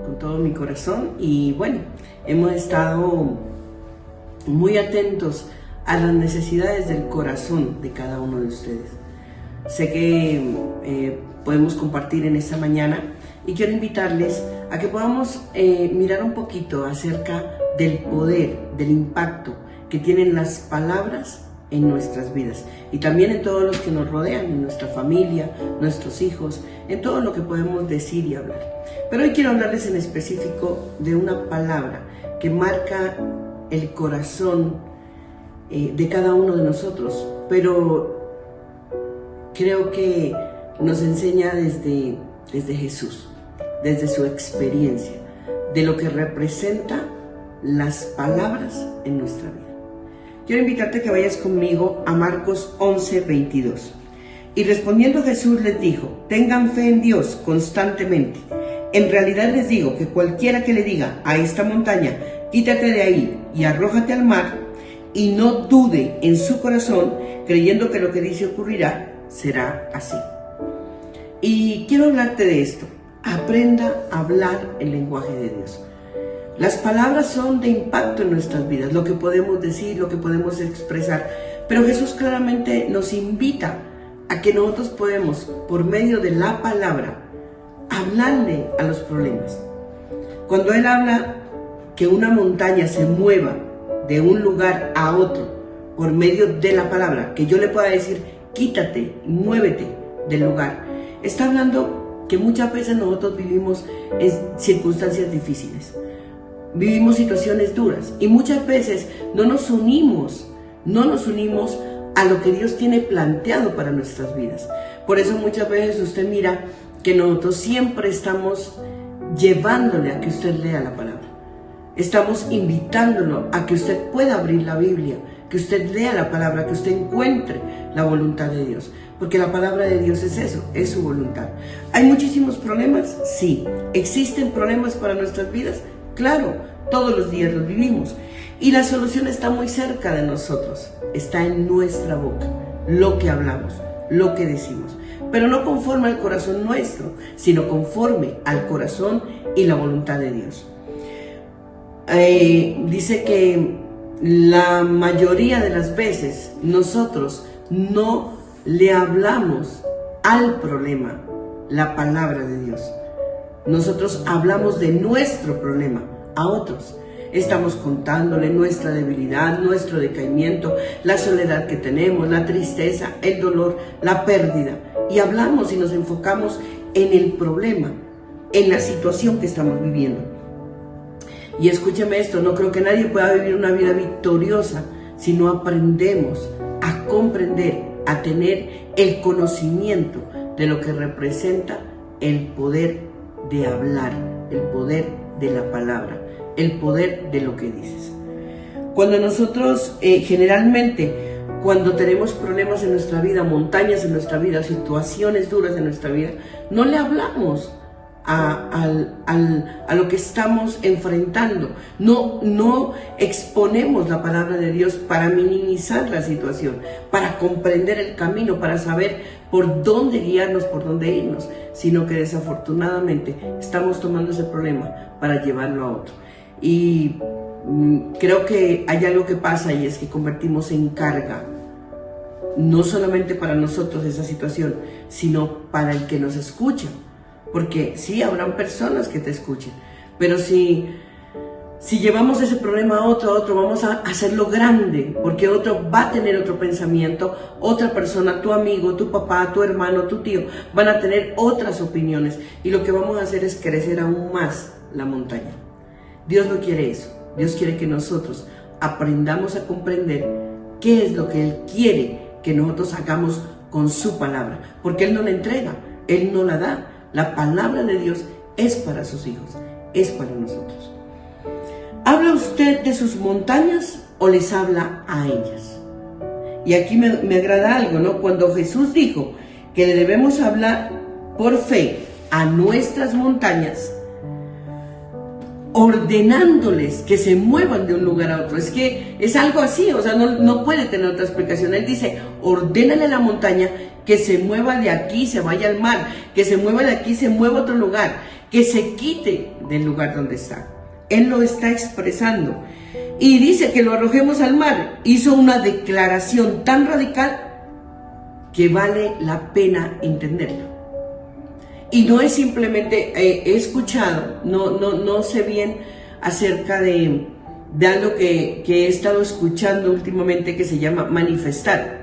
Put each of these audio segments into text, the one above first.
con todo mi corazón. Y bueno, hemos estado muy atentos a las necesidades del corazón de cada uno de ustedes. Sé que podemos compartir en esta mañana y quiero invitarles a que podamos mirar un poquito acerca del poder, del impacto que tienen las palabras en nuestras vidas y también en todos los que nos rodean, en nuestra familia, nuestros hijos, en todo lo que podemos decir y hablar. Pero hoy quiero hablarles en específico de una palabra que marca el corazón de cada uno de nosotros, pero creo que nos enseña desde Jesús, desde su experiencia, de lo que representa las palabras en nuestra vida. Quiero invitarte a que vayas conmigo a Marcos 11:22. Y respondiendo Jesús les dijo: tengan fe en Dios constantemente. En realidad les digo que cualquiera que le diga a esta montaña, quítate de ahí y arrójate al mar, y no dude en su corazón, creyendo que lo que dice ocurrirá, será así. Y quiero hablarte de esto. Aprenda a hablar el lenguaje de Dios. Las palabras son de impacto en nuestras vidas, lo que podemos decir, lo que podemos expresar. Pero Jesús claramente nos invita a que nosotros podemos, por medio de la palabra, hablarle a los problemas. Cuando Él habla que una montaña se mueva de un lugar a otro por medio de la palabra, que yo le pueda decir, quítate, muévete del lugar, está hablando que muchas veces nosotros vivimos en circunstancias difíciles. Vivimos situaciones duras y muchas veces no nos unimos a lo que Dios tiene planteado para nuestras vidas. Por eso muchas veces usted mira que nosotros siempre estamos llevándole a que usted lea la palabra. Estamos invitándolo a que usted pueda abrir la Biblia, que usted lea la palabra, que usted encuentre la voluntad de Dios. Porque la palabra de Dios es eso, es su voluntad. ¿Hay muchísimos problemas? Sí. ¿Existen problemas para nuestras vidas? Claro, todos los días los vivimos. Y la solución está muy cerca de nosotros. Está en nuestra boca, lo que hablamos, lo que decimos. Pero no conforme al corazón nuestro, sino conforme al corazón y la voluntad de Dios. Dice que la mayoría de las veces nosotros no le hablamos al problema la palabra de Dios. Nosotros hablamos de nuestro problema a otros. Estamos contándole nuestra debilidad, nuestro decaimiento, la soledad que tenemos, la tristeza, el dolor, la pérdida. Y hablamos y nos enfocamos en el problema, en la situación que estamos viviendo. Y escúcheme esto, no creo que nadie pueda vivir una vida victoriosa si no aprendemos a comprender, a tener el conocimiento de lo que representa el poder de hablar, el poder de la palabra, el poder de lo que dices. Cuando nosotros generalmente, cuando tenemos problemas en nuestra vida, montañas en nuestra vida, situaciones duras en nuestra vida, no le hablamos a lo que estamos enfrentando, no exponemos la palabra de Dios para minimizar la situación, para comprender el camino, para saber por dónde guiarnos, por dónde irnos, sino que desafortunadamente estamos tomando ese problema para llevarlo a otro. Y creo que hay algo que pasa, y es que convertimos en carga, no solamente para nosotros esa situación, sino para el que nos escucha. Porque sí, habrán personas que te escuchen, pero si llevamos ese problema a otro, vamos a hacerlo grande, porque otro va a tener otro pensamiento, otra persona, tu amigo, tu papá, tu hermano, tu tío, van a tener otras opiniones, y lo que vamos a hacer es crecer aún más la montaña. Dios no quiere eso. Dios quiere que nosotros aprendamos a comprender qué es lo que Él quiere que nosotros hagamos con su palabra, porque Él no la entrega, Él no la da. La palabra de Dios es para sus hijos, es para nosotros. ¿Habla usted de sus montañas o les habla a ellas? Y aquí me agrada algo, ¿no? Cuando Jesús dijo que le debemos hablar por fe a nuestras montañas, ordenándoles que se muevan de un lugar a otro. Es que es algo así, o sea, no puede tener otra explicación. Él dice, ordénale a la montaña que se mueva de aquí, se vaya al mar, que se mueva de aquí, se mueva a otro lugar, que se quite del lugar donde está. Él lo está expresando. Y dice que lo arrojemos al mar. Hizo una declaración tan radical que vale la pena entenderlo. Y no es simplemente, he escuchado, no sé bien acerca de algo que he estado escuchando últimamente que se llama manifestar.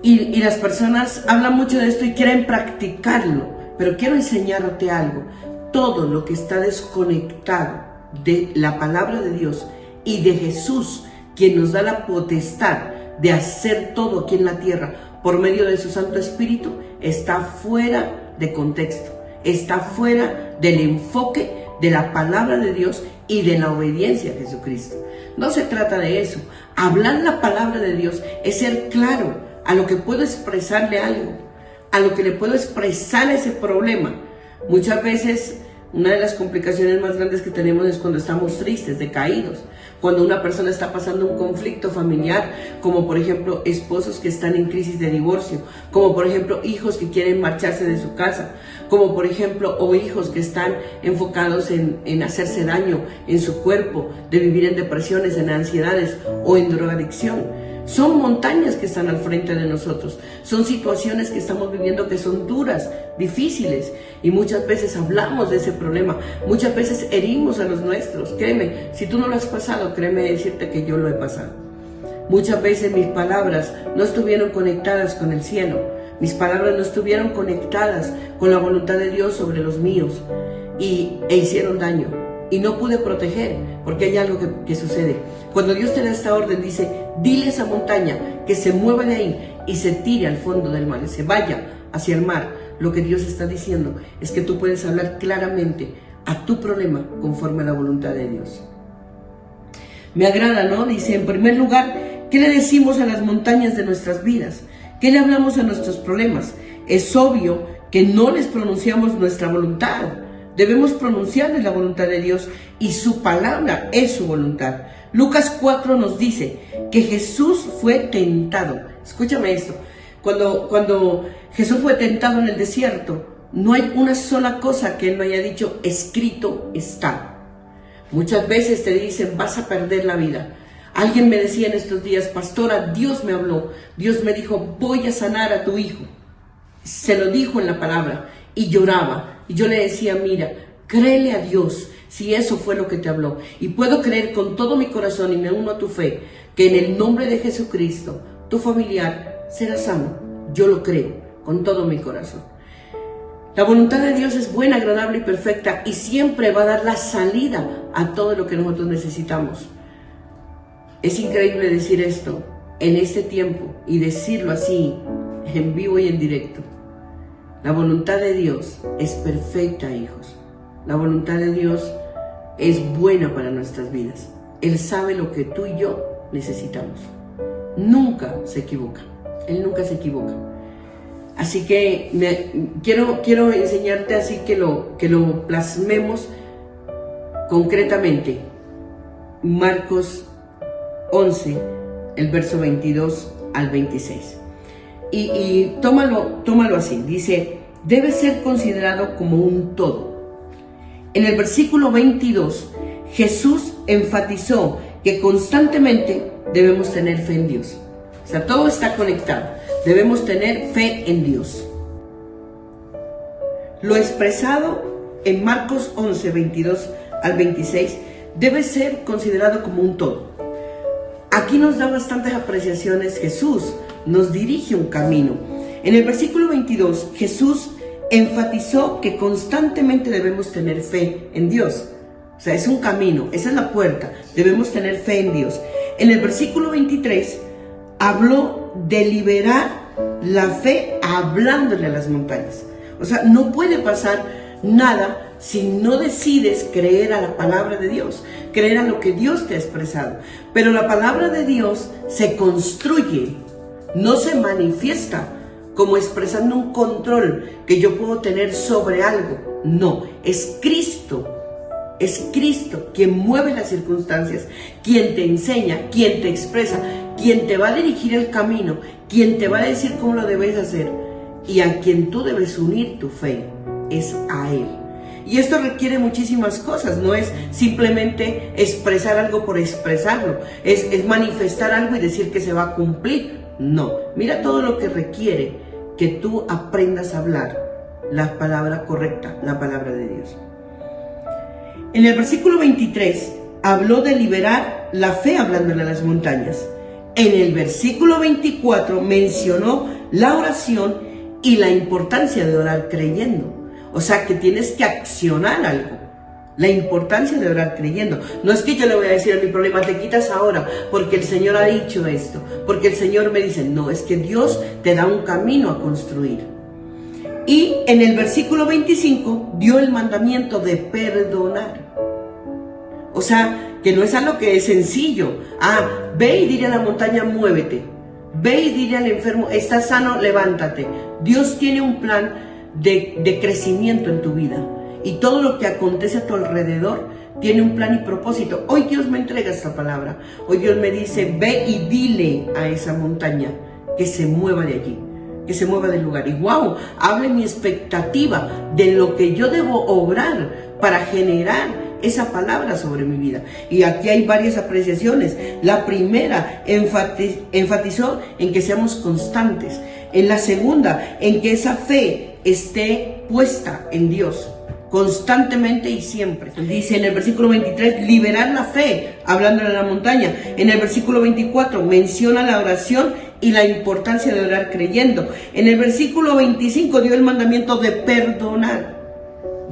Y las personas hablan mucho de esto y quieren practicarlo, pero quiero enseñarte algo. Todo lo que está desconectado de la palabra de Dios y de Jesús, quien nos da la potestad de hacer todo aquí en la tierra por medio de su Santo Espíritu, está fuera de contexto, está fuera del enfoque de la palabra de Dios y de la obediencia a Jesucristo. No se trata de eso. Hablar la palabra de Dios es ser claro a lo que puedo expresarle algo, a lo que le puedo expresar ese problema. Muchas veces una de las complicaciones más grandes que tenemos es cuando estamos tristes, decaídos, cuando una persona está pasando un conflicto familiar, como por ejemplo esposos que están en crisis de divorcio, como por ejemplo hijos que quieren marcharse de su casa, como por ejemplo o hijos que están enfocados en hacerse daño en su cuerpo, de vivir en depresiones, en ansiedades o en drogadicción. Son montañas que están al frente de nosotros, son situaciones que estamos viviendo que son duras, difíciles, y muchas veces hablamos de ese problema, muchas veces herimos a los nuestros. Créeme, si tú no lo has pasado, créeme decirte que yo lo he pasado. Muchas veces mis palabras no estuvieron conectadas con el cielo, mis palabras no estuvieron conectadas con la voluntad de Dios sobre los míos, e hicieron daño. Y no pude proteger, porque hay algo que sucede. Cuando Dios te da esta orden, dice, dile a esa montaña que se mueva de ahí y se tire al fondo del mar, y se vaya hacia el mar. Lo que Dios está diciendo es que tú puedes hablar claramente a tu problema conforme a la voluntad de Dios. Me agrada, ¿no? Dice, en primer lugar, ¿qué le decimos a las montañas de nuestras vidas? ¿Qué le hablamos a nuestros problemas? Es obvio que no les pronunciamos nuestra voluntad. Debemos pronunciarles la voluntad de Dios y su palabra es su voluntad. Lucas 4 nos dice que Jesús fue tentado. Escúchame esto. Cuando Jesús fue tentado en el desierto, no hay una sola cosa que Él no haya dicho, escrito está. Muchas veces te dicen, vas a perder la vida. Alguien me decía en estos días, pastora, Dios me habló. Dios me dijo, voy a sanar a tu hijo. Se lo dijo en la palabra y lloraba. Y yo le decía, mira, créele a Dios si eso fue lo que te habló. Y puedo creer con todo mi corazón y me uno a tu fe que en el nombre de Jesucristo, tu familiar será sano. Yo lo creo con todo mi corazón. La voluntad de Dios es buena, agradable y perfecta y siempre va a dar la salida a todo lo que nosotros necesitamos. Es increíble decir esto en este tiempo y decirlo así en vivo y en directo. La voluntad de Dios es perfecta, hijos. La voluntad de Dios es buena para nuestras vidas. Él sabe lo que tú y yo necesitamos. Nunca se equivoca. Él nunca se equivoca. Así que quiero enseñarte así que lo plasmemos concretamente. Marcos 11, el verso 22 al 26. Y tómalo así, dice, debe ser considerado como un todo. En el versículo 22, Jesús enfatizó que constantemente debemos tener fe en Dios. O sea, todo está conectado. Debemos tener fe en Dios. Lo expresado en Marcos 11, 22 al 26, debe ser considerado como un todo. Aquí nos da bastantes apreciaciones Jesús. Nos dirige un camino. En el versículo 22, Jesús enfatizó que constantemente debemos tener fe en Dios. O sea, es un camino, esa es la puerta. Debemos tener fe en Dios. En el versículo 23, habló de liberar la fe hablándole a las montañas. O sea, no puede pasar nada si no decides creer a la palabra de Dios, creer a lo que Dios te ha expresado. Pero la palabra de Dios se construye, no se manifiesta como expresando un control que yo puedo tener sobre algo. No, es Cristo quien mueve las circunstancias, quien te enseña, quien te expresa, quien te va a dirigir el camino, quien te va a decir cómo lo debes hacer y a quien tú debes unir tu fe. es a Él. Y esto requiere muchísimas cosas, no es simplemente expresar algo por expresarlo, es manifestar algo y decir que se va a cumplir. No, mira todo lo que requiere que tú aprendas a hablar la palabra correcta, la palabra de Dios. En el versículo 23 habló de liberar la fe hablándole a las montañas. En el versículo 24 mencionó la oración y la importancia de orar creyendo. O sea que tienes que accionar algo. La importancia de orar creyendo. No es que yo le voy a decir a mi problema, te quitas ahora porque el Señor ha dicho esto, porque el Señor me dice, no, es que Dios te da un camino a construir. Y en el versículo 25 dio el mandamiento de perdonar. O sea, que no es algo que es sencillo. Ve y dile a la montaña, muévete. Ve y dile al enfermo, estás sano, levántate. Dios tiene un plan de crecimiento en tu vida. Y todo lo que acontece a tu alrededor tiene un plan y propósito. Hoy Dios me entrega esta palabra. Hoy Dios me dice, ve y dile a esa montaña que se mueva de allí, que se mueva del lugar. Y wow, hable mi expectativa de lo que yo debo obrar para generar esa palabra sobre mi vida. Y aquí hay varias apreciaciones. La primera enfatizó en que seamos constantes. En la segunda, en que esa fe esté puesta en Dios constantemente y siempre. Dice en el versículo 23, liberar la fe, hablando de la montaña. En el versículo 24 menciona la oración y la importancia de orar creyendo. En el versículo 25 dio el mandamiento de perdonar.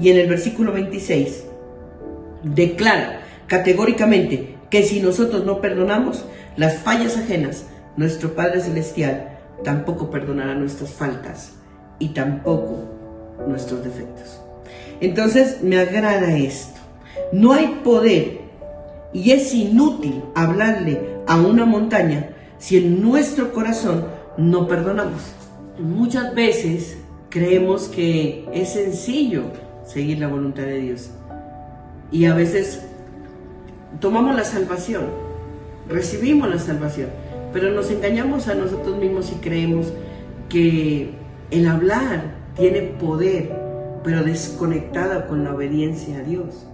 Y en el versículo 26 declara categóricamente que si nosotros no perdonamos las fallas ajenas, nuestro Padre Celestial tampoco perdonará nuestras faltas y tampoco nuestros defectos. Entonces me agrada esto. No hay poder y es inútil hablarle a una montaña si en nuestro corazón no perdonamos. Muchas veces creemos que es sencillo seguir la voluntad de Dios. Y a veces tomamos la salvación, recibimos la salvación, pero nos engañamos a nosotros mismos y creemos que el hablar tiene poder, pero desconectada con la obediencia a Dios.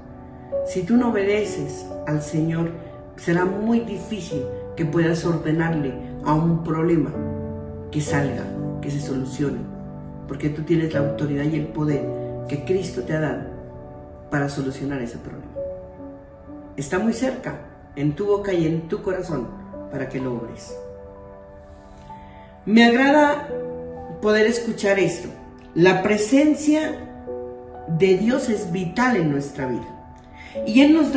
Si tú no obedeces al Señor, será muy difícil que puedas ordenarle a un problema que salga, que se solucione, porque tú tienes la autoridad y el poder que Cristo te ha dado para solucionar ese problema. Está muy cerca, en tu boca y en tu corazón, para que lo obres. Me agrada poder escuchar esto. La presencia de Dios es vital en nuestra vida. Y Él nos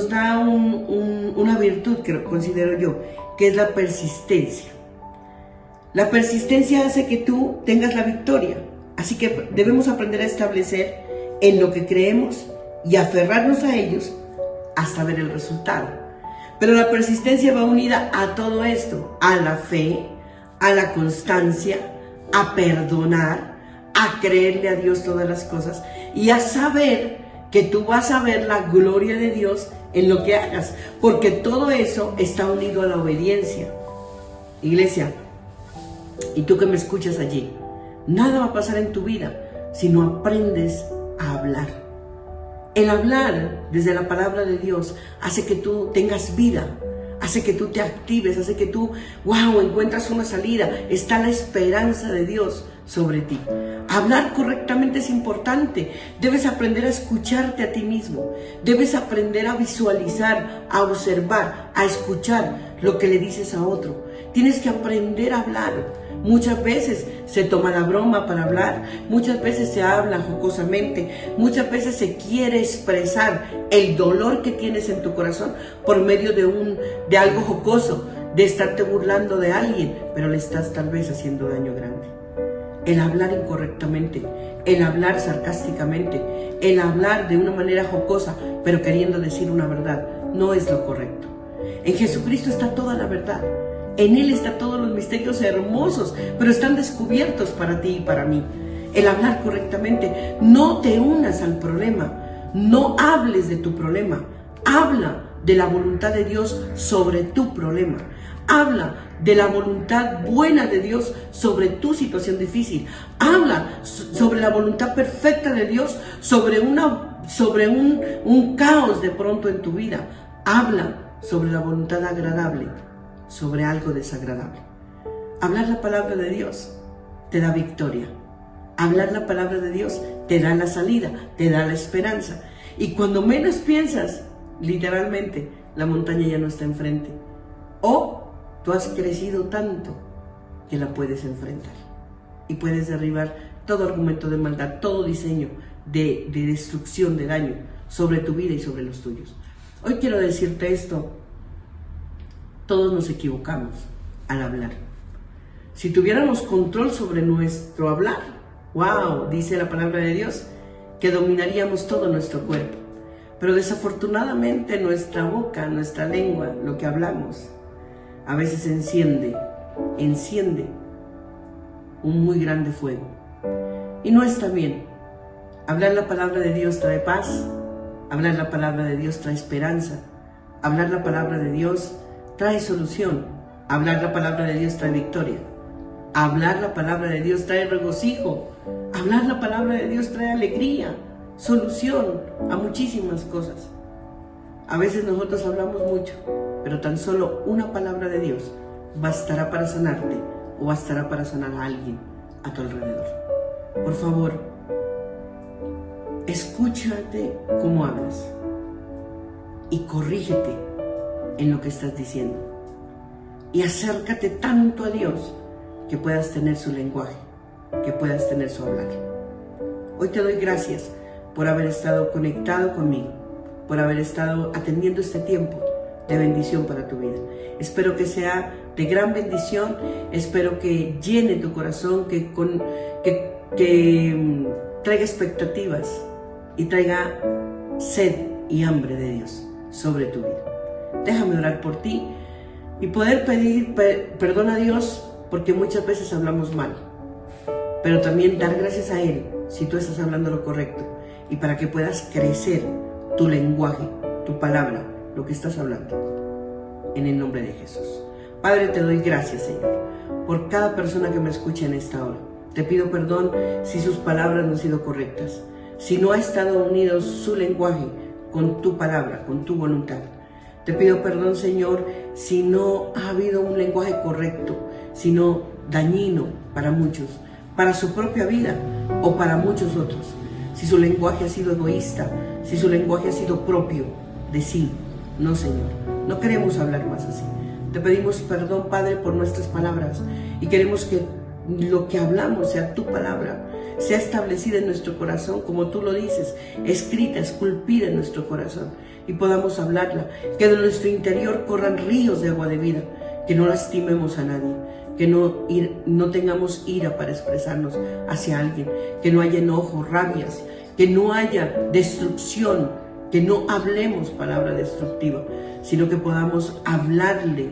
da una virtud que considero yo, que es la persistencia. La persistencia hace que tú tengas la victoria. Así que debemos aprender a establecer en lo que creemos y aferrarnos a ellos hasta ver el resultado. Pero la persistencia va unida a todo esto, a la fe, a la constancia, a perdonar, a creerle a Dios todas las cosas y a saber que tú vas a ver la gloria de Dios en lo que hagas, porque todo eso está unido a la obediencia. Iglesia, y tú que me escuchas allí, nada va a pasar en tu vida si no aprendes a hablar. El hablar desde la palabra de Dios hace que tú tengas vida, hace que tú te actives, hace que tú, encuentras una salida. Está la esperanza de Dios sobre ti. Hablar correctamente es importante. Debes aprender a escucharte a ti mismo. Debes aprender a visualizar, a observar, a escuchar lo que le dices a otro. Tienes que aprender a hablar. Muchas veces se toma la broma para hablar, muchas veces se habla jocosamente, muchas veces se quiere expresar el dolor que tienes en tu corazón por medio de algo jocoso, de estarte burlando de alguien, pero le estás tal vez haciendo daño grande. El hablar incorrectamente, el hablar sarcásticamente, el hablar de una manera jocosa, pero queriendo decir una verdad, no es lo correcto. En Jesucristo está toda la verdad. En Él están todos los misterios hermosos, pero están descubiertos para ti y para mí. El hablar correctamente, no te unas al problema, no hables de tu problema, habla de la voluntad de Dios sobre tu problema. Habla de la voluntad buena de Dios sobre tu situación difícil. Habla sobre la voluntad perfecta de Dios sobre un caos de pronto en tu vida. Habla sobre la voluntad agradable sobre algo desagradable. Hablar la palabra de Dios te da victoria. Hablar la palabra de Dios te da la salida, te da la esperanza. Y cuando menos piensas, literalmente, la montaña ya no está enfrente. O tú has crecido tanto que la puedes enfrentar. Y puedes derribar todo argumento de maldad, todo diseño de destrucción, de daño sobre tu vida y sobre los tuyos. Hoy quiero decirte esto. Todos nos equivocamos al hablar. Si tuviéramos control sobre nuestro hablar, wow, dice la palabra de Dios, que dominaríamos todo nuestro cuerpo. Pero desafortunadamente nuestra boca, nuestra lengua, lo que hablamos, a veces enciende un muy grande fuego. Y no está bien. Hablar la palabra de Dios trae paz, hablar la palabra de Dios trae esperanza, hablar la palabra de Dios trae solución, hablar la palabra de Dios trae victoria, hablar la palabra de Dios trae regocijo, hablar la palabra de Dios trae alegría, solución a muchísimas cosas. A veces nosotros hablamos mucho, pero tan solo una palabra de Dios bastará para sanarte o bastará para sanar a alguien a tu alrededor. Por favor, escúchate cómo hablas y corrígete en lo que estás diciendo. Y acércate tanto a Dios que puedas tener su lenguaje, que puedas tener su hablar. Hoy te doy gracias por haber estado conectado conmigo, por haber estado atendiendo este tiempo de bendición para tu vida. Espero que sea de gran bendición, espero que llene tu corazón, que traiga expectativas y traiga sed y hambre de Dios sobre tu vida. Déjame orar por ti y poder pedir perdón a Dios, porque muchas veces hablamos mal, pero también dar gracias a Él si tú estás hablando lo correcto, y para que puedas crecer tu lenguaje, tu palabra, lo que estás hablando, en el nombre de Jesús. Padre, te doy gracias, Señor, por cada persona que me escucha en esta hora. Te pido perdón si sus palabras no han sido correctas, si no ha estado unido su lenguaje con tu palabra, con tu voluntad. Te pido perdón, Señor, si no ha habido un lenguaje correcto, sino dañino para muchos, para su propia vida o para muchos otros. Si su lenguaje ha sido egoísta, si su lenguaje ha sido propio de sí. No, Señor, no queremos hablar más así. Te pedimos perdón, Padre, por nuestras palabras, y queremos que lo que hablamos sea tu palabra, sea establecida en nuestro corazón, como tú lo dices, escrita, esculpida en nuestro corazón, y podamos hablarla, que de nuestro interior corran ríos de agua de vida, que no lastimemos a nadie, que no tengamos ira para expresarnos hacia alguien, que no haya enojo, rabias, que no haya destrucción, que no hablemos palabra destructiva, sino que podamos hablarle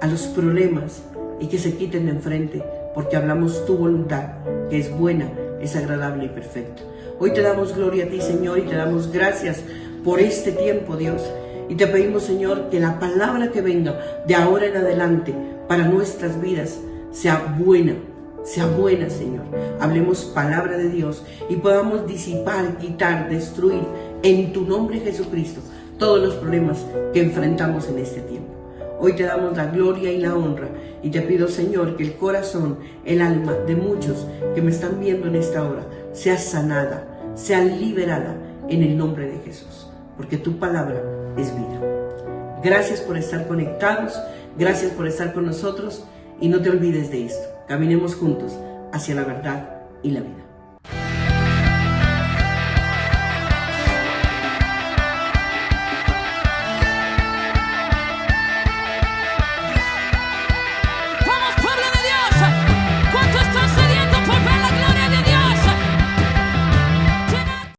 a los problemas y que se quiten de enfrente, porque hablamos tu voluntad, que es buena, es agradable y perfecta. Hoy te damos gloria a ti, Señor, y te damos gracias por este tiempo, Dios. Y te pedimos, Señor, que la palabra que venga de ahora en adelante para nuestras vidas sea buena, Señor. Hablemos palabra de Dios y podamos disipar, quitar, destruir en tu nombre, Jesucristo, todos los problemas que enfrentamos en este tiempo. Hoy te damos la gloria y la honra, y te pido, Señor, que el corazón, el alma de muchos que me están viendo en esta hora sea sanada, sea liberada en el nombre de Jesús, porque tu palabra es vida. Gracias por estar conectados, gracias por estar con nosotros, y no te olvides de esto. Caminemos juntos hacia la verdad y la vida.